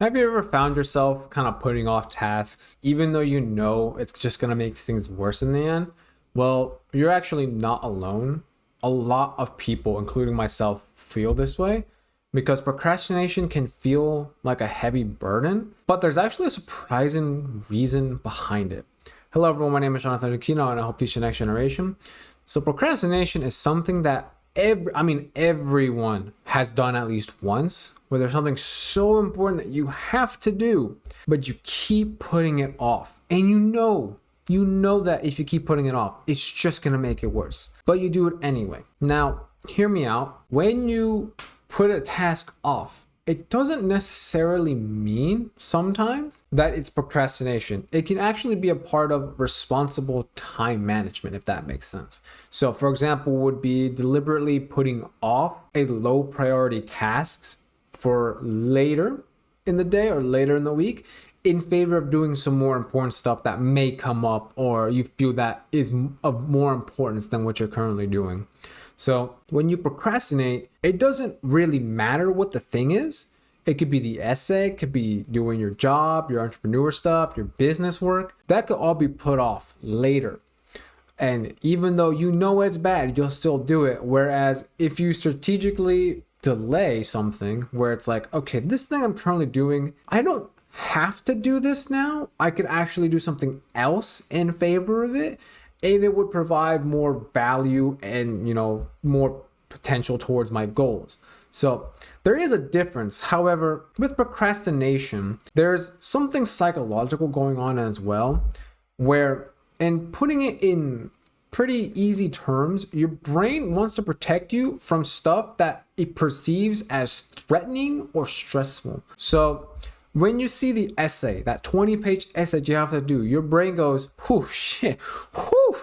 Have you ever found yourself kind of putting off tasks, even though you know it's just going to make things worse in the end? Well, you're actually not alone. A lot of people, including myself, feel this way because procrastination can feel like a heavy burden, but there's actually a surprising reason behind it. Hello, everyone. My name is Jonathan Aquino, and I hope to teach the next generation. So, procrastination is something that everyone has done at least once, where there's something so important that you have to do, but you keep putting it off. And you know that if you keep putting it off, it's just going to make it worse, but you do it anyway. Now, hear me out. When you put a task off, it doesn't necessarily mean sometimes that it's procrastination. It can actually be a part of responsible time management, if that makes sense. So, for example, would be deliberately putting off a low priority tasks for later in the day or later in the week in favor of doing some more important stuff that may come up or you feel that is of more importance than what you're currently doing. So when you procrastinate, it doesn't really matter what the thing is. It could be the essay, it could be doing your job, your entrepreneur stuff, your business work. That could all be put off later. And even though you know it's bad, you'll still do it. Whereas if you strategically delay something where it's like, okay, this thing I'm currently doing, I don't have to do this now. I could actually do something else in favor of it. And it would provide more value and, more potential towards my goals. So there is a difference. However, with procrastination, there's something psychological going on as well, where, and putting it in pretty easy terms, your brain wants to protect you from stuff that it perceives as threatening or stressful. So when you see the essay, that 20-page essay you have to do, your brain goes, whew, shit, whew,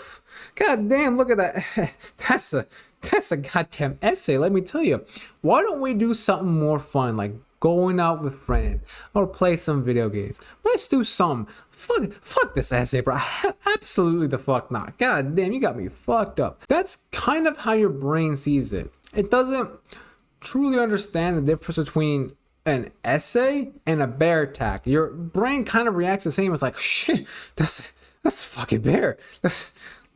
god damn, look at that. That's a goddamn essay, let me tell you. Why don't we do something more fun, like going out with friends or play some video games? Let's do some. Fuck this essay, bro. Absolutely the fuck not. God damn, you got me fucked up. That's kind of how your brain sees it. It doesn't truly understand the difference between an essay and a bear attack. Your brain kind of reacts the same. It's like, shit, that's a fucking bear. Let's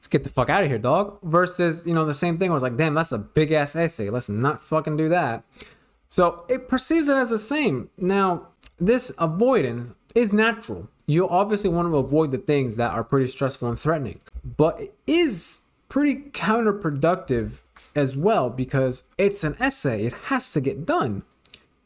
get the fuck out of here, dog. Versus, the same thing was like, damn, that's a big ass essay. Let's not fucking do that. So it perceives it as the same. Now, this avoidance is natural. You obviously want to avoid the things that are pretty stressful and threatening, but it is pretty counterproductive as well because it's an essay. It has to get done.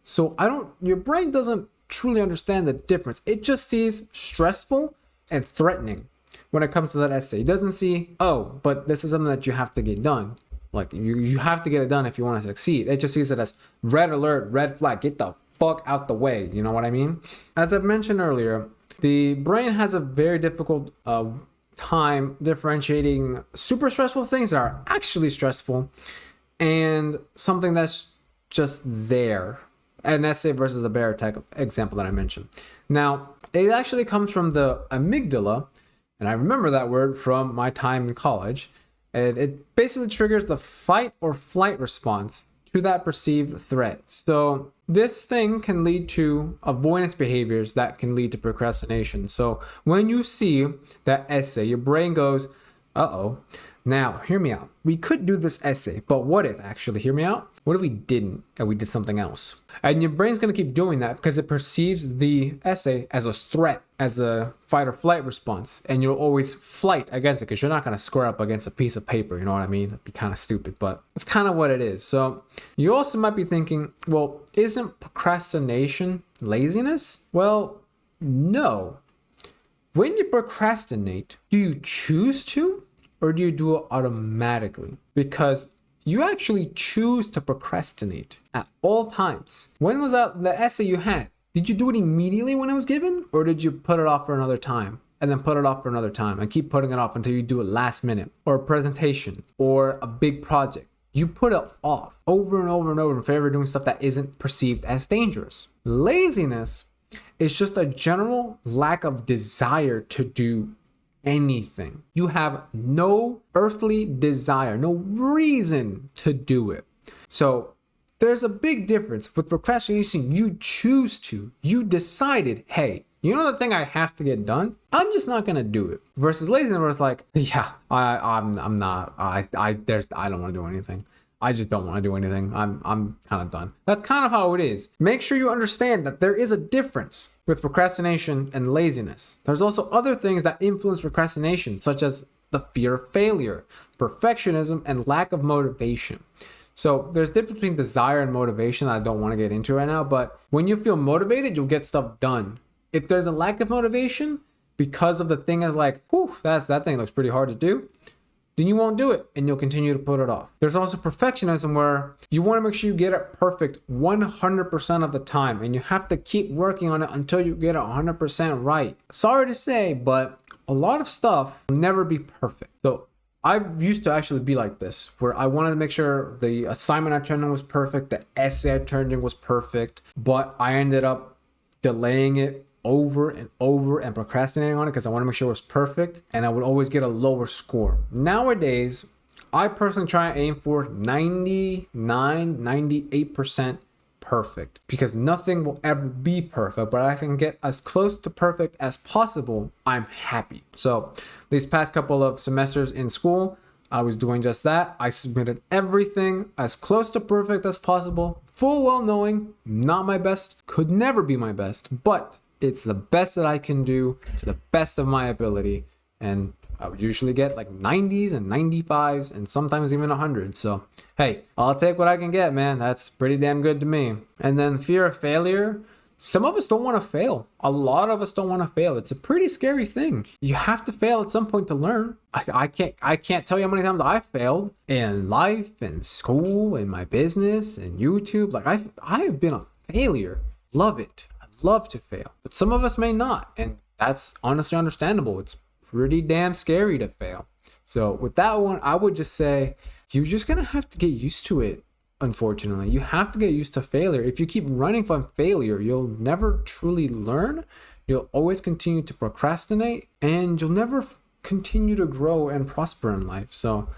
So your brain doesn't truly understand the difference. It just sees stressful and threatening when it comes to that essay. It doesn't see, oh, but this is something that you have to get done. Like you have to get it done if you want to succeed. It just sees it as red alert, red flag, get the fuck out the way. You know what I mean? As I've mentioned earlier, the brain has a very difficult time differentiating super stressful things that are actually stressful and something that's just there. An essay versus a bear attack example that I mentioned. Now, it actually comes from the amygdala, and I remember that word from my time in college, and it basically triggers the fight or flight response to that perceived threat. So this thing can lead to avoidance behaviors that can lead to procrastination. So when you see that essay, your brain goes, uh-oh. Now, hear me out. We could do this essay, but what if, actually, hear me out? What if we didn't and we did something else? And your brain's going to keep doing that because it perceives the essay as a threat, as a fight or flight response. And you'll always fight against it because you're not going to square up against a piece of paper. You know what I mean? That'd be kind of stupid, but it's kind of what it is. So you also might be thinking, well, isn't procrastination laziness? Well, no. When you procrastinate, do you choose to? Or do you do it automatically? Because you actually choose to procrastinate at all times. When was that the essay you had? Did you do it immediately when it was given? Or did you put it off for another time? And then put it off for another time and keep putting it off until you do it last minute? Or a presentation or a big project. You put it off over and over and over in favor of doing stuff that isn't perceived as dangerous. Laziness is just a general lack of desire to do anything. You have no earthly desire, no reason to do it. So there's a big difference. With procrastination, you choose to. You decided, hey, you know the thing I have to get done? I'm just not gonna do it. Versus laziness, where it's like, yeah, I'm not. I don't want to do anything. I just don't want to do anything. I'm kind of done. That's kind of how it is. Make sure you understand that there is a difference with procrastination and laziness. There's also other things that influence procrastination, such as the fear of failure, perfectionism, and lack of motivation. So there's a difference between desire and motivation that I don't want to get into right now, but when you feel motivated, you'll get stuff done. If there's a lack of motivation because of the thing is like, whew, that thing looks pretty hard to do, then you won't do it and you'll continue to put it off. There's also perfectionism where you want to make sure you get it perfect 100% of the time, and you have to keep working on it until you get it 100% right. Sorry to say, but a lot of stuff will never be perfect. So I used to actually be like this, where I wanted to make sure the assignment I turned in was perfect, the essay I turned in was perfect, but I ended up delaying it over and over and procrastinating on it because I want to make sure it was perfect, and I would always get a lower score. Nowadays, I personally try and aim for 98% perfect, because nothing will ever be perfect, but I can get as close to perfect as possible. I'm happy. So these past couple of semesters in school, I was doing just that. I submitted everything as close to perfect as possible, full well knowing not my best, could never be my best, but it's the best that I can do to the best of my ability. And I would usually get like 90s and 95s and sometimes even 100. So, hey, I'll take what I can get, man. That's pretty damn good to me. And then fear of failure. Some of us don't want to fail. A lot of us don't want to fail. It's a pretty scary thing. You have to fail at some point to learn. I can't tell you how many times I failed in life and school and my business and YouTube. Like I have been a failure. Love it. I love to fail. But some of us may not. And that's honestly understandable. It's pretty damn scary to fail. So with that one, I would just say you're just gonna have to get used to it. Unfortunately, you have to get used to failure. If you keep running from failure, you'll never truly learn. You'll always continue to procrastinate, and you'll never continue to grow and prosper in life. So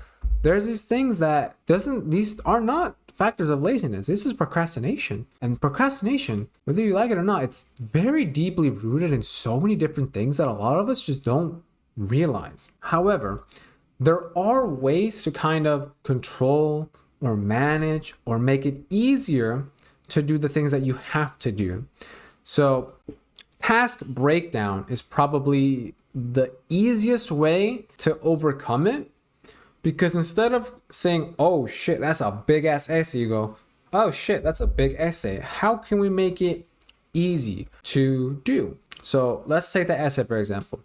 there's these things that these are not factors of laziness. This is procrastination. And procrastination, whether you like it or not, it's very deeply rooted in so many different things that a lot of us just don't realize. However, there are ways to kind of control or manage or make it easier to do the things that you have to do. So task breakdown is probably the easiest way to overcome it, because instead of saying, oh shit, that's a big ass essay, you go, oh shit, that's a big essay. How can we make it easy to do? So let's take the essay, for example.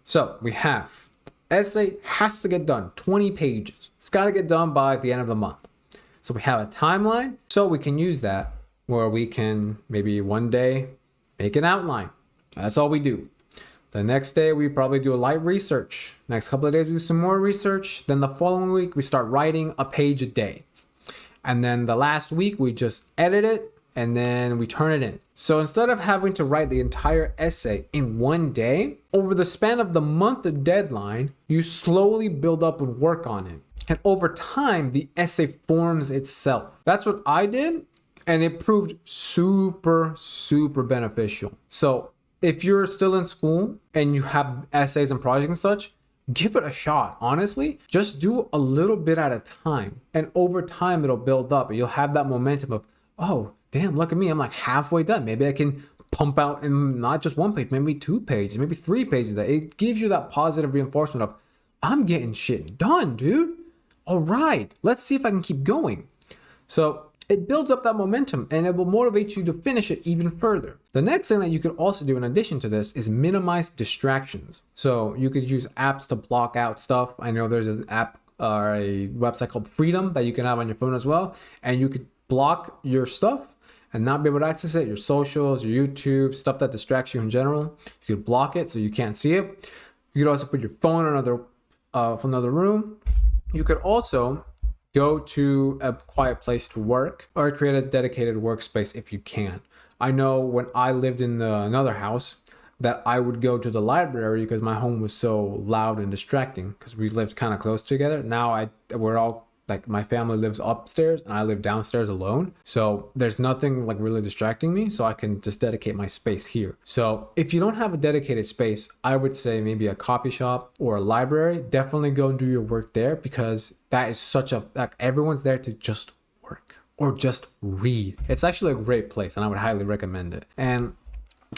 So we have essay has to get done, 20 pages. It's got to get done by the end of the month. So we have a timeline, so we can use that where we can maybe one day make an outline. That's all we do. The next day, we probably do a light research. Next couple of days, we do some more research. Then the following week, we start writing a page a day. And then the last week, we just edit it and then we turn it in. So instead of having to write the entire essay in one day, over the span of the month of deadline, you slowly build up and work on it. And over time, the essay forms itself. That's what I did, and it proved super, super beneficial. So if you're still in school and you have essays and projects and such, give it a shot. Honestly, just do a little bit at a time. And over time, it'll build up. And you'll have that momentum of, oh, damn, look at me. I'm like halfway done. Maybe I can pump out in not just one page, maybe 2 pages, maybe 3 pages. It gives you that positive reinforcement of, I'm getting shit done, dude. All right, let's see if I can keep going. So it builds up that momentum and it will motivate you to finish it even further. The next thing that you could also do in addition to this is minimize distractions. So you could use apps to block out stuff. I know there's an app or a website called Freedom that you can have on your phone as well. And you could block your stuff and not be able to access it, your socials, your YouTube, stuff that distracts you in general. You could block it so you can't see it. You could also put your phone in another room. You could also go to a quiet place to work or create a dedicated workspace if you can. I know when I lived in another house that I would go to the library because my home was so loud and distracting because we lived kind of close together. Now we're all Like my family lives upstairs and I live downstairs alone. So there's nothing like really distracting me. So I can just dedicate my space here. So if you don't have a dedicated space, I would say maybe a coffee shop or a library. Definitely go and do your work there, because that is such a, like, everyone's there to just work or just read. It's actually a great place and I would highly recommend it. And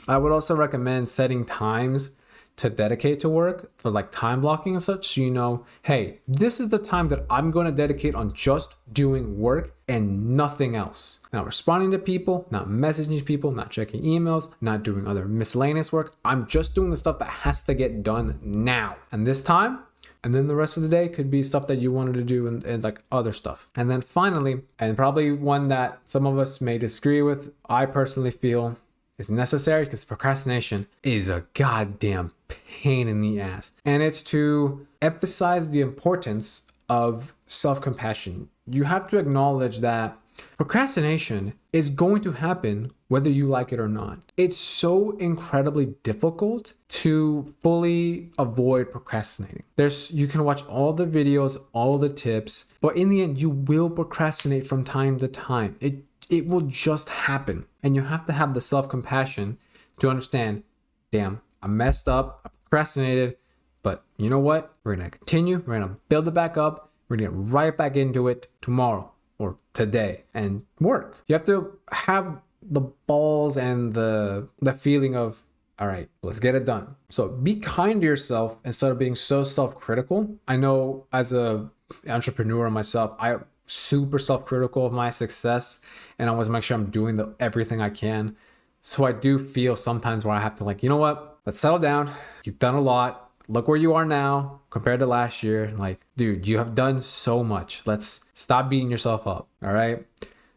I would also recommend setting times to dedicate to work, for like time blocking and such. So you know, hey, this is the time that I'm going to dedicate on just doing work and nothing else. Not responding to people, not messaging people, not checking emails, not doing other miscellaneous work. I'm just doing the stuff that has to get done now. And this time, and then the rest of the day could be stuff that you wanted to do and like other stuff. And then finally, and probably one that some of us may disagree with, I personally feel is necessary, because procrastination is a goddamn pain in the ass. And it's to emphasize the importance of self-compassion. You have to acknowledge that procrastination is going to happen whether you like it or not. It's so incredibly difficult to fully avoid procrastinating. You can watch all the videos, all the tips, but in the end, you will procrastinate from time to time. It will just happen. And you have to have the self-compassion to understand, damn, I messed up, I procrastinated, but you know what? We're going to continue. We're going to build it back up. We're going to get right back into it tomorrow or today and work. You have to have the balls and the feeling of, all right, let's get it done. So be kind to yourself instead of being so self-critical. I know as a entrepreneur myself, I'm super self-critical of my success, and I always make sure I'm doing everything I can. So I do feel sometimes where I have to, like, you know what? Let's settle down. You've done a lot. Look where you are now compared to last year. Like, dude, you have done so much. Let's stop beating yourself up. All right.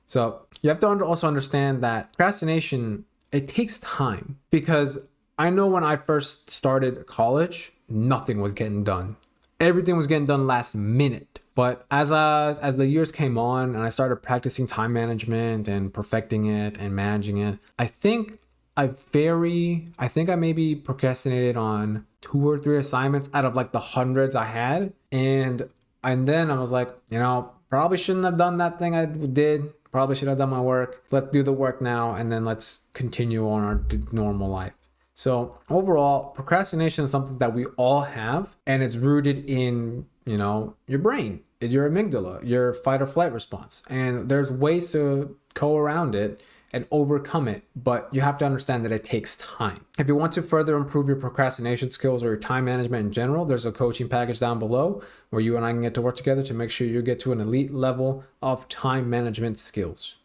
So you have to also understand that procrastination, it takes time, because I know when I first started college, nothing was getting done. Everything was getting done last minute. But as the years came on and I started practicing time management and perfecting it and managing it, I think I maybe procrastinated on 2 or 3 assignments out of like the hundreds I had. And then I was like, you know, probably shouldn't have done that thing I did. Probably should have done my work. Let's do the work now, and then let's continue on our normal life. So overall, procrastination is something that we all have, and it's rooted in, you know, your brain, your amygdala, your fight or flight response. And there's ways to go around it and overcome it, but you have to understand that it takes time. If you want to further improve your procrastination skills or your time management in general, there's a coaching package down below where you and I can get to work together to make sure you get to an elite level of time management skills.